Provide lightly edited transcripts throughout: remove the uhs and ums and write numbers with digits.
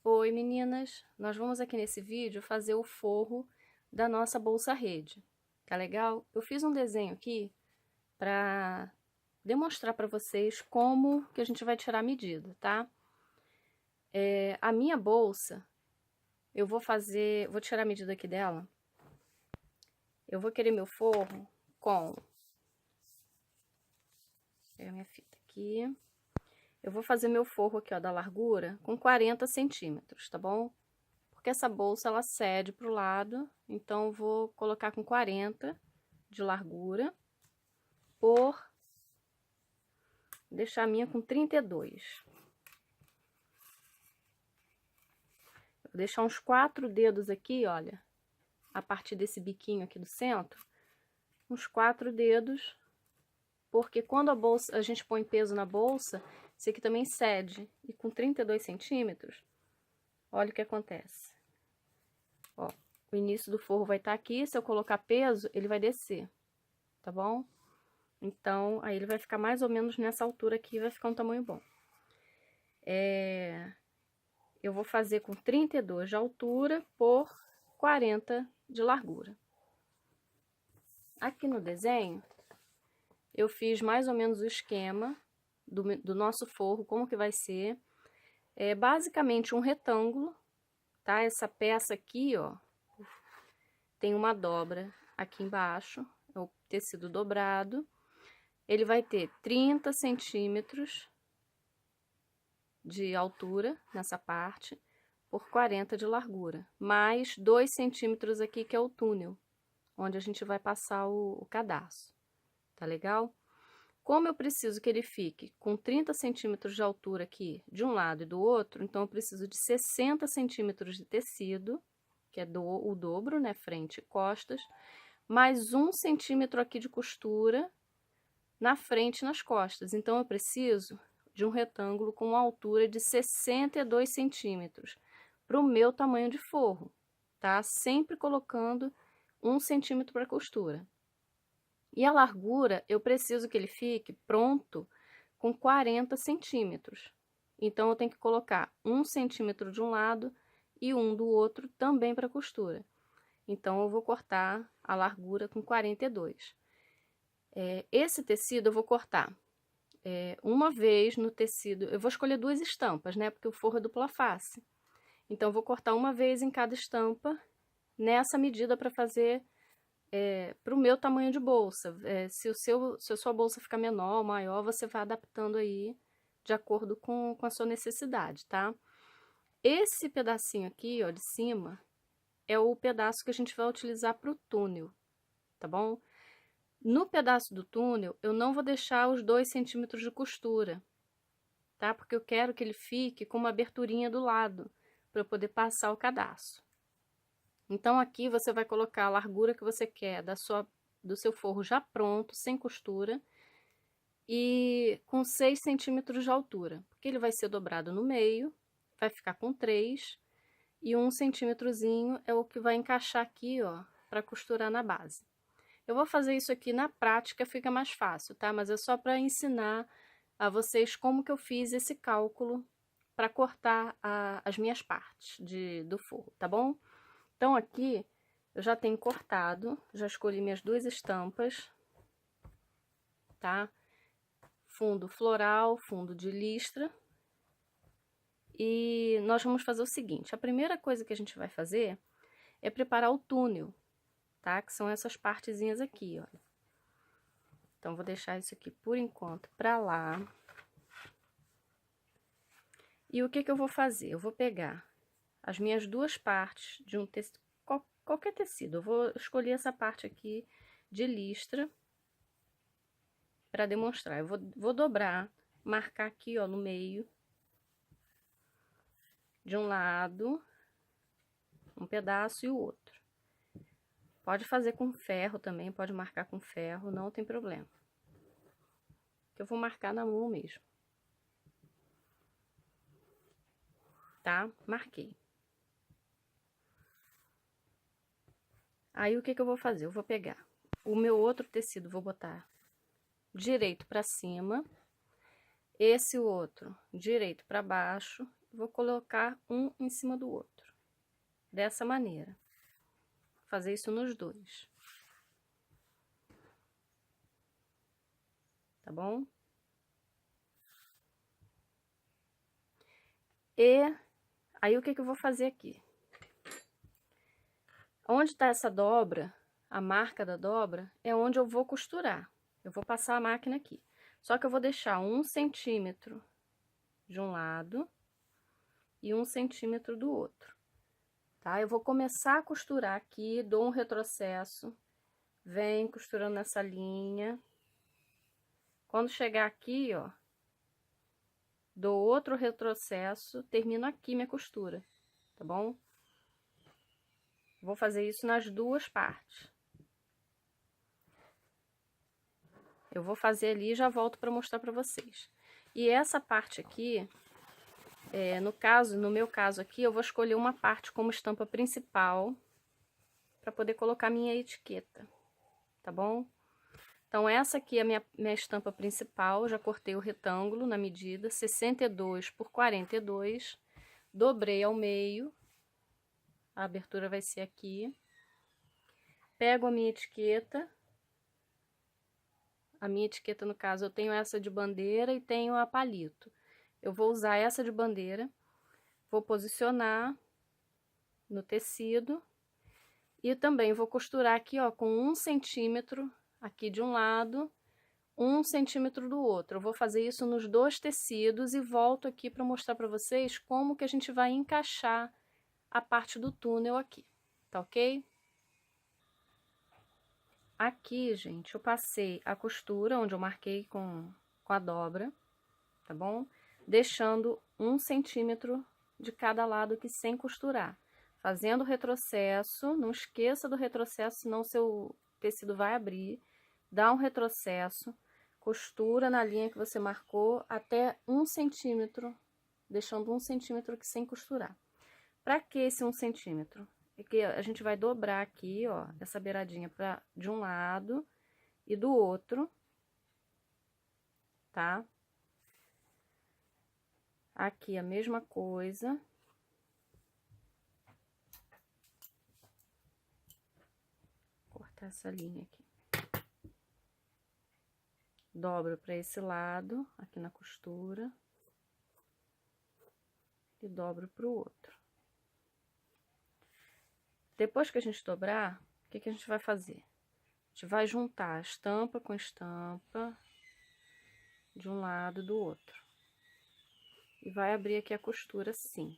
Oi meninas, nós vamos aqui nesse vídeo fazer o forro da nossa bolsa rede, tá legal? Eu fiz um desenho aqui para demonstrar para vocês como que a gente vai tirar a medida, tá? A minha bolsa, eu vou tirar a medida aqui dela, eu vou querer meu forro com, pega a minha fita aqui, eu vou fazer meu forro aqui ó, da largura com 40 centímetros, tá bom? Porque essa bolsa ela cede para o lado, então eu vou colocar com 40 de largura deixar a minha com 32. Vou deixar uns 4 dedos aqui, olha, a partir desse biquinho aqui do centro, uns 4 dedos, porque quando a gente põe peso na bolsa, esse aqui também cede, e com 32 centímetros, olha o que acontece. Ó, o início do forro vai estar aqui, se eu colocar peso, ele vai descer, tá bom? Então, aí ele vai ficar mais ou menos nessa altura aqui, vai ficar um tamanho bom. Eu vou fazer com 32 de altura por 40 de largura. Aqui no desenho, eu fiz mais ou menos o esquema do nosso forro, como que vai ser. É basicamente um retângulo, tá? Essa peça aqui, ó, tem uma dobra aqui embaixo, é o tecido dobrado. Ele vai ter 30 centímetros de altura nessa parte, por 40 de largura, mais 2 centímetros aqui, que é o túnel, onde a gente vai passar o cadarço, tá legal? Como eu preciso que ele fique com 30 centímetros de altura aqui, de um lado e do outro, então eu preciso de 60 centímetros de tecido, que é o dobro, né, frente e costas, mais 1 centímetro aqui de costura na frente e nas costas. Então, eu preciso de um retângulo com uma altura de 62 centímetros para o meu tamanho de forro, tá? Sempre colocando 1 centímetro para costura. E a largura, eu preciso que ele fique pronto com 40 centímetros. Então, eu tenho que colocar 1 centímetro de um lado e 1 do outro também para costura. Então, eu vou cortar a largura com 42. Esse tecido eu vou cortar uma vez no tecido. Eu vou escolher 2 estampas, né? Porque o forro é dupla face. Então, eu vou cortar uma vez em cada estampa, nessa medida para fazer para o meu tamanho de bolsa. Se a sua bolsa ficar menor ou maior, você vai adaptando aí de acordo com a sua necessidade, tá? Esse pedacinho aqui, ó, de cima, é o pedaço que a gente vai utilizar para o túnel, tá bom? No pedaço do túnel, eu não vou deixar os 2 centímetros de costura, tá? Porque eu quero que ele fique com uma aberturinha do lado, para eu poder passar o cadarço. Então, aqui você vai colocar a largura que você quer do seu forro já pronto, sem costura, e com 6 centímetros de altura, porque ele vai ser dobrado no meio, vai ficar com 3, e 1 centímetrozinho é o que vai encaixar aqui, ó, para costurar na base. Eu vou fazer isso aqui na prática, fica mais fácil, tá? Mas é só para ensinar a vocês como que eu fiz esse cálculo para cortar as minhas partes do forro, tá bom? Então, aqui eu já tenho cortado, já escolhi minhas 2 estampas, tá? Fundo floral, fundo de listra. E nós vamos fazer o seguinte, a primeira coisa que a gente vai fazer é preparar o túnel, tá? Que são essas partezinhas aqui, olha. Então, vou deixar isso aqui por enquanto pra lá. E o que que eu vou fazer? Eu vou pegar as minhas 2 partes de um tecido, qualquer tecido. Eu vou escolher essa parte aqui de listra para demonstrar. Eu vou dobrar, marcar aqui, ó, no meio, de um lado, um pedaço e o outro. Pode fazer com ferro também, pode marcar com ferro, não tem problema. Eu vou marcar na mão mesmo. Tá? Marquei. Aí, o que que eu vou fazer? Eu vou pegar o meu outro tecido, vou botar direito para cima, esse outro direito para baixo, vou colocar um em cima do outro, dessa maneira. Vou fazer isso nos dois. Tá bom? E aí, o que que eu vou fazer aqui? Onde tá essa dobra, a marca da dobra, é onde eu vou costurar. Eu vou passar a máquina aqui. Só que eu vou deixar 1 centímetro de um lado e 1 centímetro do outro, tá? Eu vou começar a costurar aqui, dou um retrocesso, vem costurando nessa linha. Quando chegar aqui, ó, dou outro retrocesso, termino aqui minha costura, tá bom? Vou fazer isso nas duas partes. Eu vou fazer ali e já volto para mostrar para vocês. E essa parte aqui, no meu caso aqui, eu vou escolher uma parte como estampa principal para poder colocar minha etiqueta, tá bom? Então, essa aqui é a minha estampa principal. Já cortei o retângulo na medida 62 por 42, dobrei ao meio, a abertura vai ser aqui. Pego a minha etiqueta. A minha etiqueta, no caso, eu tenho essa de bandeira e tenho a palito. Eu vou usar essa de bandeira, vou posicionar no tecido e também vou costurar aqui, ó, com 1 centímetro aqui de um lado, 1 centímetro do outro. Eu vou fazer isso nos dois tecidos e volto aqui para mostrar para vocês como que a gente vai encaixar a parte do túnel aqui, tá ok? Aqui, gente, eu passei a costura onde eu marquei com a dobra, tá bom? Deixando 1 centímetro de cada lado aqui sem costurar. Fazendo retrocesso, não esqueça do retrocesso, senão seu tecido vai abrir. Dá um retrocesso, costura na linha que você marcou até 1 centímetro, deixando 1 centímetro aqui sem costurar. Pra que esse 1 centímetro? É que a gente vai dobrar aqui, ó, essa beiradinha de um lado e do outro, tá? Aqui a mesma coisa. Vou cortar essa linha aqui. Dobro para esse lado, aqui na costura. E dobro para o outro. Depois que a gente dobrar, o que que a gente vai fazer? A gente vai juntar estampa com estampa de um lado e do outro. E vai abrir aqui a costura assim.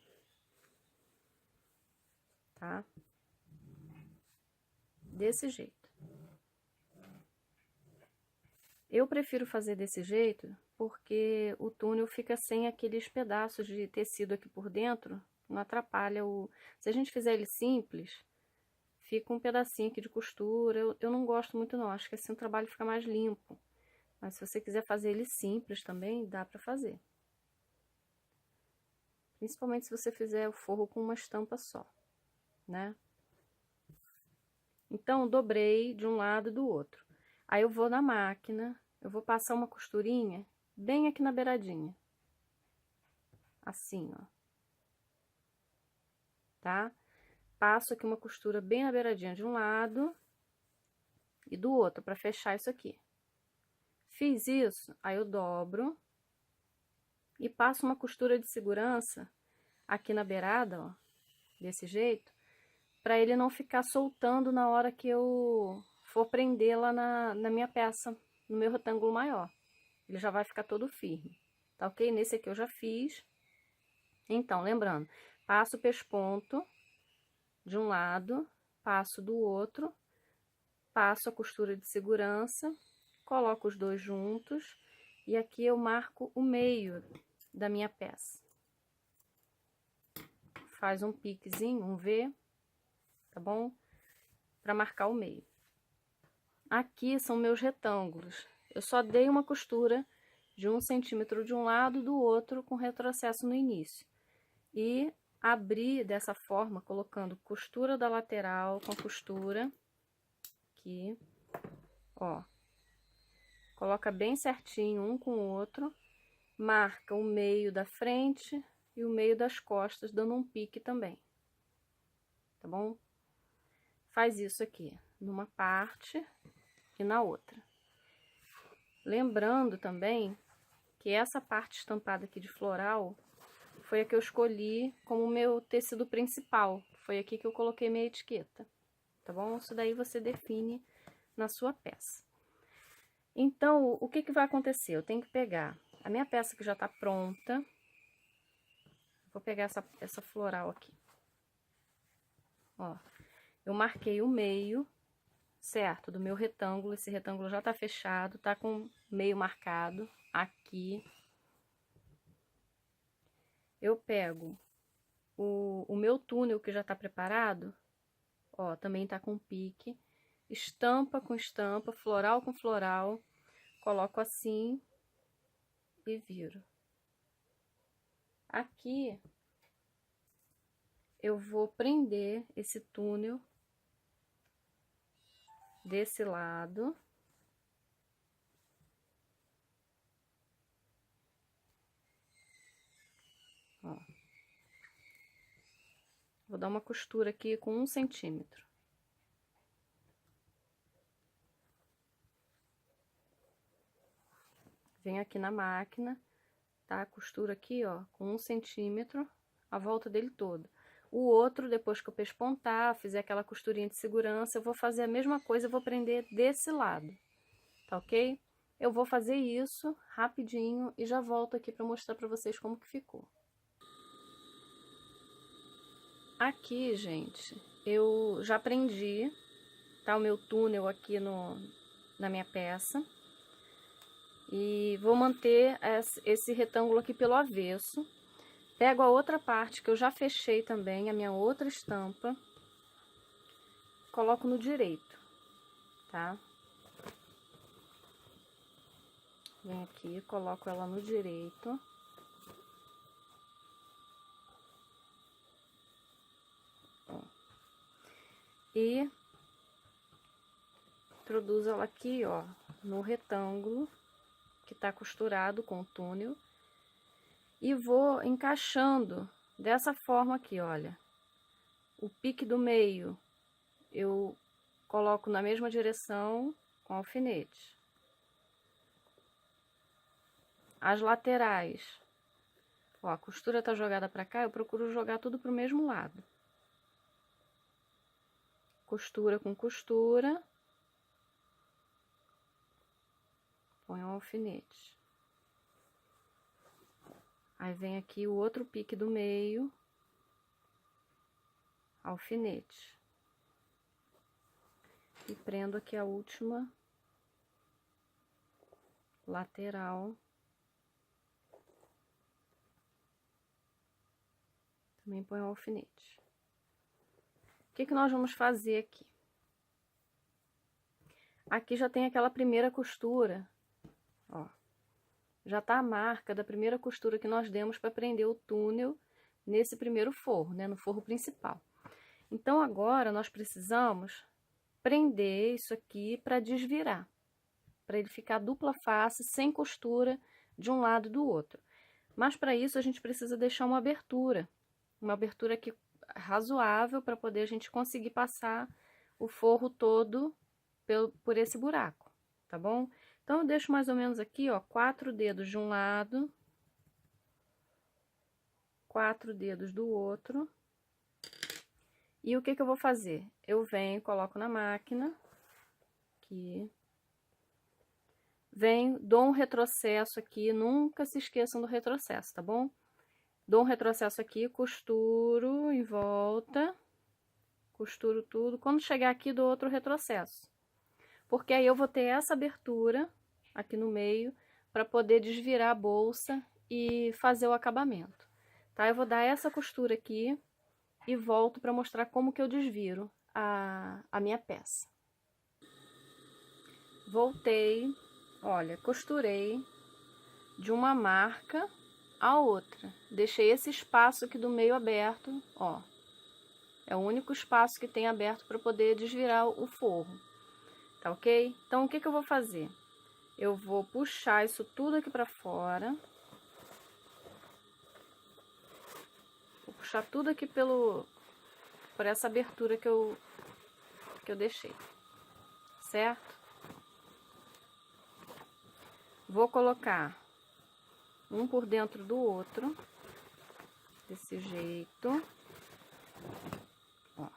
Tá? Desse jeito. Eu prefiro fazer desse jeito porque o túnel fica sem aqueles pedaços de tecido aqui por dentro, não atrapalha o... Se a gente fizer ele simples, fica um pedacinho aqui de costura, eu não gosto muito não, acho que assim o trabalho fica mais limpo. Mas se você quiser fazer ele simples também, dá pra fazer. Principalmente se você fizer o forro com uma estampa só, né? Então, dobrei de um lado e do outro. Aí eu vou na máquina, eu vou passar uma costurinha bem aqui na beiradinha. Assim, ó. Tá? Passo aqui uma costura bem na beiradinha de um lado e do outro, pra fechar isso aqui. Fiz isso, aí eu dobro e passo uma costura de segurança aqui na beirada, ó, desse jeito, pra ele não ficar soltando na hora que eu for prender lá na minha peça, no meu retângulo maior. Ele já vai ficar todo firme, tá ok? Nesse aqui eu já fiz. Então, lembrando, passo o pesponto de um lado, passo do outro, passo a costura de segurança, coloco os dois juntos e aqui eu marco o meio da minha peça. Faz um piquezinho, um V, tá bom? Para marcar o meio. Aqui são meus retângulos. Eu só dei uma costura de 1 centímetro de um lado e do outro com retrocesso no início. E abri dessa forma, colocando costura da lateral com costura aqui, ó. Coloca bem certinho um com o outro, marca o meio da frente e o meio das costas, dando um pique também, tá bom? Faz isso aqui, numa parte e na outra. Lembrando também que essa parte estampada aqui de floral foi a que eu escolhi como meu tecido principal. Foi aqui que eu coloquei minha etiqueta, tá bom? Isso daí você define na sua peça. Então, o que que vai acontecer? Eu tenho que pegar a minha peça que já tá pronta. Vou pegar essa floral aqui. Ó, eu marquei o meio, certo? Do meu retângulo. Esse retângulo já tá fechado, tá com meio marcado aqui. Eu pego o meu túnel que já tá preparado, ó, também tá com pique. Estampa com estampa, floral com floral. Coloco assim e viro. Aqui eu vou prender esse túnel desse lado. Ó. Vou dar uma costura aqui com 1 centímetro. Venho aqui na máquina, tá? Costura aqui, ó, com 1 centímetro, a volta dele todo. O outro, depois que eu pespontar, fizer aquela costurinha de segurança, eu vou fazer a mesma coisa, eu vou prender desse lado, tá ok? Eu vou fazer isso rapidinho e já volto aqui para mostrar para vocês como que ficou. Aqui, gente, eu já prendi, tá, o meu túnel aqui na minha peça. E vou manter esse retângulo aqui pelo avesso. Pego a outra parte que eu já fechei também, a minha outra estampa. Coloco no direito, tá? Venho aqui, coloco ela no direito. Ó. E introduzo ela aqui, ó, no retângulo que tá costurado com o túnel. E vou encaixando dessa forma aqui, olha. O pique do meio eu coloco na mesma direção com alfinete. As laterais, ó, a costura tá jogada pra cá, eu procuro jogar tudo pro mesmo lado. Costura com costura. Põe um alfinete. Aí vem aqui o outro pique do meio, alfinete. E prendo aqui a última lateral. Também põe um alfinete. O que que nós vamos fazer aqui? Aqui já tem aquela primeira costura, ó. Já tá a marca da primeira costura que nós demos para prender o túnel nesse primeiro forro, né, no forro principal. Então, agora nós precisamos prender isso aqui para desvirar, para ele ficar dupla face, sem costura de um lado e do outro. Mas para isso a gente precisa deixar uma abertura aqui razoável para poder a gente conseguir passar o forro todo por esse buraco, tá bom? Então, eu deixo mais ou menos aqui, ó, 4 dedos de um lado, 4 dedos do outro. E o que que eu vou fazer? Eu venho, coloco na máquina, aqui. Venho, dou um retrocesso aqui, nunca se esqueçam do retrocesso, tá bom? Dou um retrocesso aqui, costuro em volta, costuro tudo. Quando chegar aqui, dou outro retrocesso. Porque aí eu vou ter essa abertura aqui no meio para poder desvirar a bolsa e fazer o acabamento, tá? Eu vou dar essa costura aqui e volto para mostrar como que eu desviro a minha peça. Voltei, olha, costurei de uma marca a outra. Deixei esse espaço aqui do meio aberto, ó. É o único espaço que tem aberto para poder desvirar o forro. Tá ok? Então, o que que eu vou fazer? Eu vou puxar isso tudo aqui pra fora. puxar tudo aqui por essa abertura que eu deixei, certo? Vou colocar um por dentro do outro, desse jeito. Ó.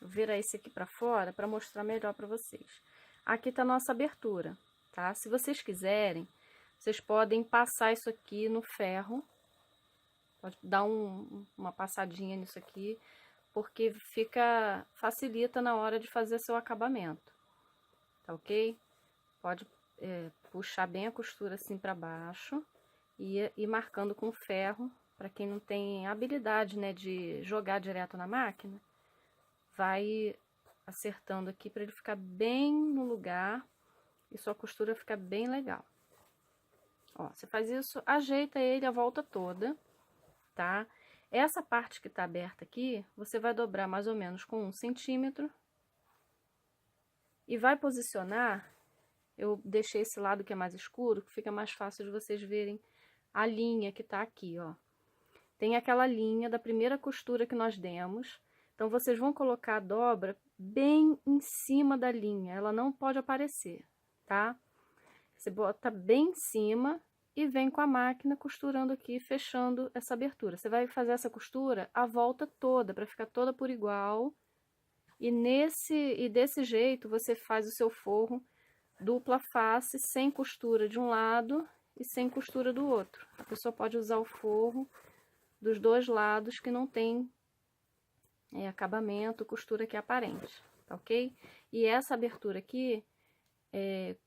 Vou virar esse aqui pra fora para mostrar melhor para vocês. Aqui tá a nossa abertura, tá? Se vocês quiserem, vocês podem passar isso aqui no ferro. Pode dar uma passadinha nisso aqui, porque facilita na hora de fazer seu acabamento, tá ok? Pode puxar bem a costura assim para baixo e ir marcando com ferro. Para quem não tem habilidade, né, de jogar direto na máquina, vai acertando aqui para ele ficar bem no lugar e sua costura ficar bem legal. Ó, você faz isso, ajeita ele a volta toda, tá? Essa parte que tá aberta aqui, você vai dobrar mais ou menos com 1 centímetro e vai posicionar. Eu deixei esse lado que é mais escuro, que fica mais fácil de vocês verem a linha que tá aqui, ó. Tem aquela linha da primeira costura que nós demos. Então, vocês vão colocar a dobra bem em cima da linha. Ela não pode aparecer, tá? Você bota bem em cima e vem com a máquina costurando aqui, fechando essa abertura. Você vai fazer essa costura a volta toda, para ficar toda por igual. E desse jeito, você faz o seu forro dupla face, sem costura de um lado e sem costura do outro. A pessoa pode usar o forro dos dois lados que não tem acabamento, costura que é aparente, tá ok? E essa abertura aqui,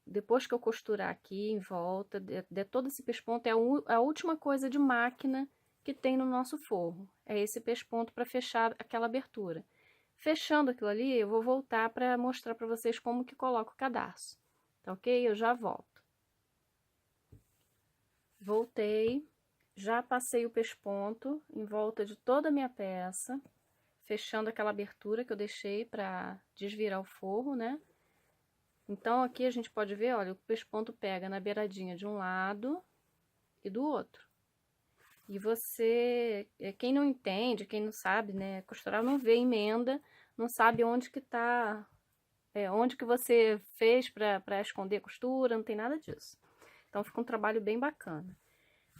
depois que eu costurar aqui em volta, de todo esse pesponto, é a última coisa de máquina que tem no nosso forro. É esse pesponto para fechar aquela abertura. Fechando aquilo ali, eu vou voltar para mostrar para vocês como que coloca o cadarço. Tá ok? Eu já volto. Voltei, já passei o pesponto em volta de toda a minha peça, fechando aquela abertura que eu deixei para desvirar o forro, né? Então, aqui a gente pode ver, olha, o pesponto pega na beiradinha de um lado e do outro. E você, quem não entende, quem não sabe, né, costurar, não vê emenda, não sabe onde que tá... onde que você fez para esconder a costura, não tem nada disso. Então, fica um trabalho bem bacana.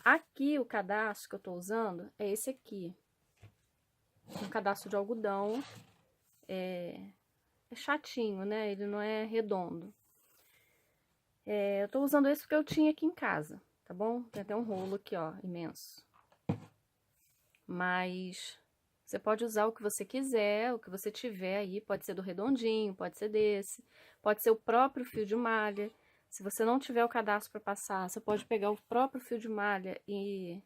Aqui, o cadarço que eu tô usando é esse aqui. Um cadarço de algodão. É chatinho, né? Ele não é redondo. Eu tô usando esse porque eu tinha aqui em casa, tá bom? Tem até um rolo aqui, ó, imenso. Mas... você pode usar o que você quiser, o que você tiver aí, pode ser do redondinho, pode ser desse, pode ser o próprio fio de malha. Se você não tiver o cadarço para passar, você pode pegar o próprio fio de malha e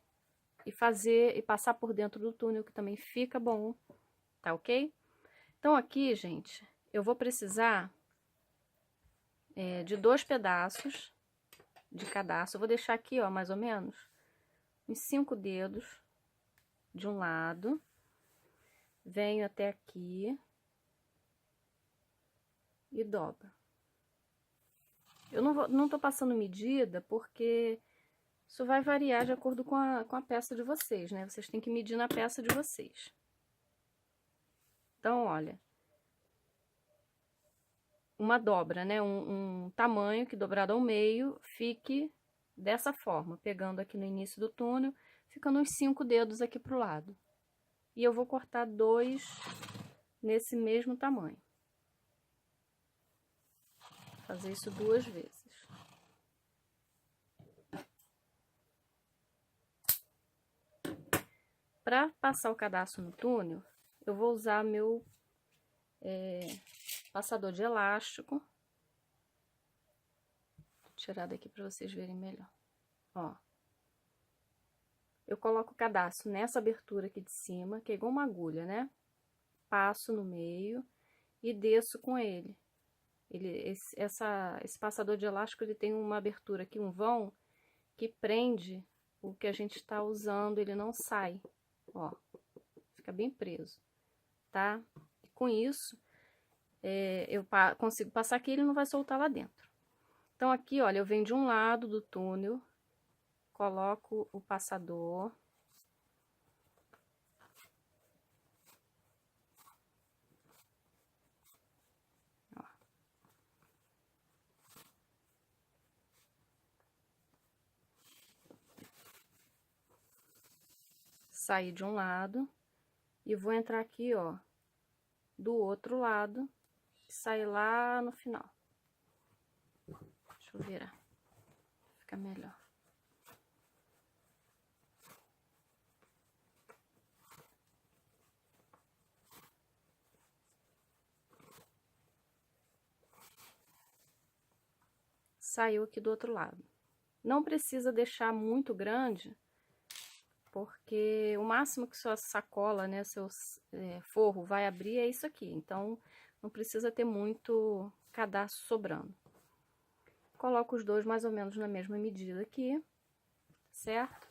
passar por dentro do túnel, que também fica bom, tá ok? Então aqui, gente, eu vou precisar de 2 pedaços de cadarço. Eu vou deixar aqui, ó, mais ou menos, uns 5 dedos de um lado. Venho até aqui e dobro. Eu não tô passando medida porque isso vai variar de acordo com a peça de vocês, né? Vocês têm que medir na peça de vocês. Então, olha, uma dobra, né? Um tamanho que dobrado ao meio fique dessa forma, pegando aqui no início do túnel, ficando uns 5 dedos aqui pro lado. E eu vou cortar 2 nesse mesmo tamanho. Fazer isso 2 vezes. Para passar o cadarço no túnel, eu vou usar meu passador de elástico. Vou tirar daqui para vocês verem melhor. Ó. Eu coloco o cadarço nessa abertura aqui de cima, que é igual uma agulha, né? Passo no meio e desço com ele. Esse passador de elástico, ele tem uma abertura aqui, um vão, que prende o que a gente está usando, ele não sai, ó, fica bem preso, tá? E com isso, eu consigo passar aqui, ele não vai soltar lá dentro. Então, aqui, olha, eu venho de um lado do túnel, coloco o passador. Ó. Saí de um lado e vou entrar aqui, ó, do outro lado, e sair lá no final. Deixa eu virar, fica melhor. Saiu aqui do outro lado. Não precisa deixar muito grande, porque o máximo que sua sacola, né, seu forro vai abrir é isso aqui. Então, não precisa ter muito cadastro sobrando. Coloco os dois mais ou menos na mesma medida aqui, certo?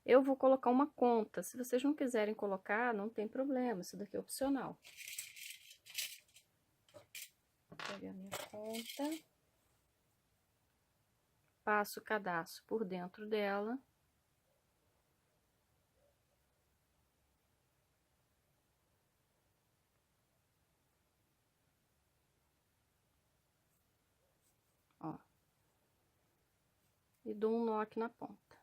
Eu vou colocar uma conta. Se vocês não quiserem colocar, não tem problema, isso daqui é opcional. Vou pegar a minha conta. Passo o cadastro por dentro dela. Ó. E dou um nó aqui na ponta.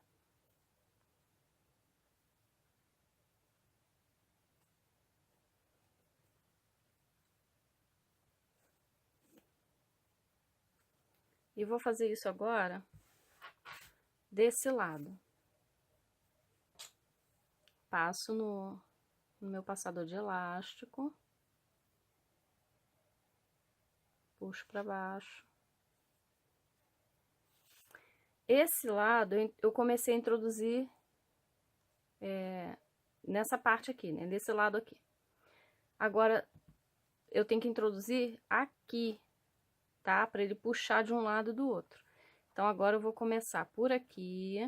E vou fazer isso agora desse lado. Passo no meu passador de elástico. Puxo para baixo. Esse lado eu comecei a introduzir nessa parte aqui, né? Desse lado aqui. Agora, eu tenho que introduzir aqui, tá? Para ele puxar de um lado e do outro. Então, agora eu vou começar por aqui.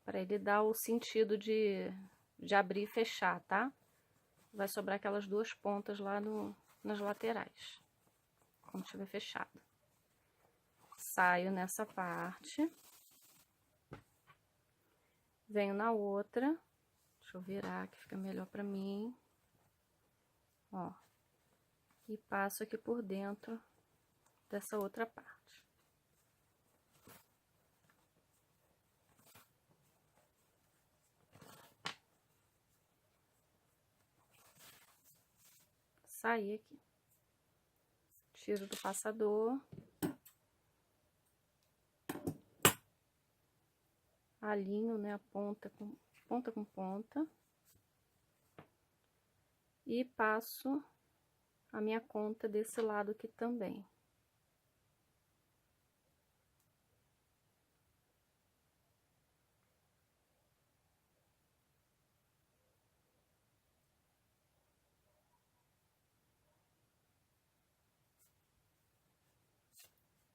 Para ele dar o sentido de abrir e fechar, tá? Vai sobrar aquelas duas pontas lá nas laterais, quando estiver fechado. Saio nessa parte. Venho na outra. Deixa eu virar que fica melhor pra mim. Ó. E passo aqui por dentro dessa outra parte. Saí aqui. Tiro do passador. Alinho, né, a ponta com ponta. E passo a minha conta desse lado aqui também.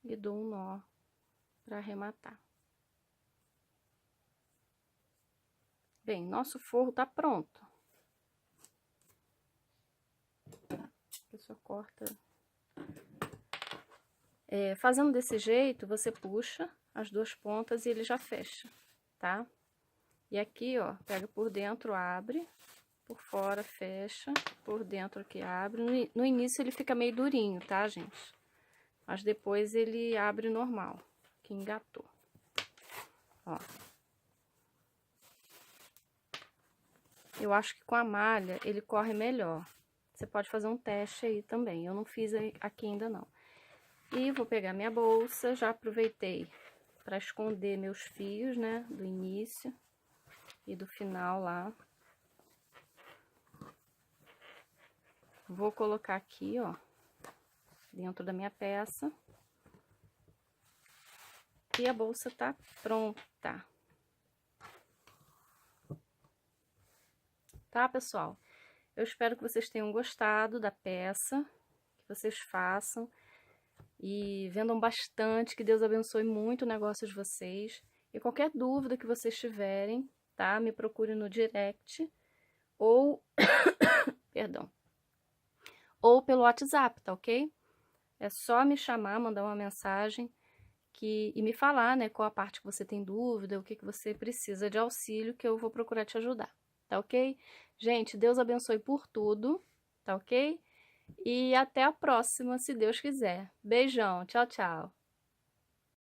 E dou um nó para arrematar. Bem, nosso forro tá pronto. A pessoa corta. Fazendo desse jeito, você puxa as duas pontas e ele já fecha, tá? E aqui, ó, pega por dentro, abre, por fora fecha, por dentro aqui abre. No início ele fica meio durinho, tá, gente? Mas depois ele abre normal, que engatou. Ó. Eu acho que com a malha ele corre melhor. Você pode fazer um teste aí também. Eu não fiz aqui ainda não. E vou pegar minha bolsa. Já aproveitei para esconder meus fios, né? Do início e do final lá. Vou colocar aqui, ó, dentro da minha peça. E a bolsa tá pronta. Tá, pessoal? Eu espero que vocês tenham gostado da peça, que vocês façam e vendam bastante, que Deus abençoe muito o negócio de vocês. E qualquer dúvida que vocês tiverem, tá? Me procure no direct ou, perdão, ou pelo WhatsApp, tá ok? É só me chamar, mandar uma mensagem e me falar, né, qual a parte que você tem dúvida, o que você precisa de auxílio, que eu vou procurar te ajudar, tá ok? Gente, Deus abençoe por tudo, tá ok? E até a próxima, se Deus quiser. Beijão, tchau, tchau.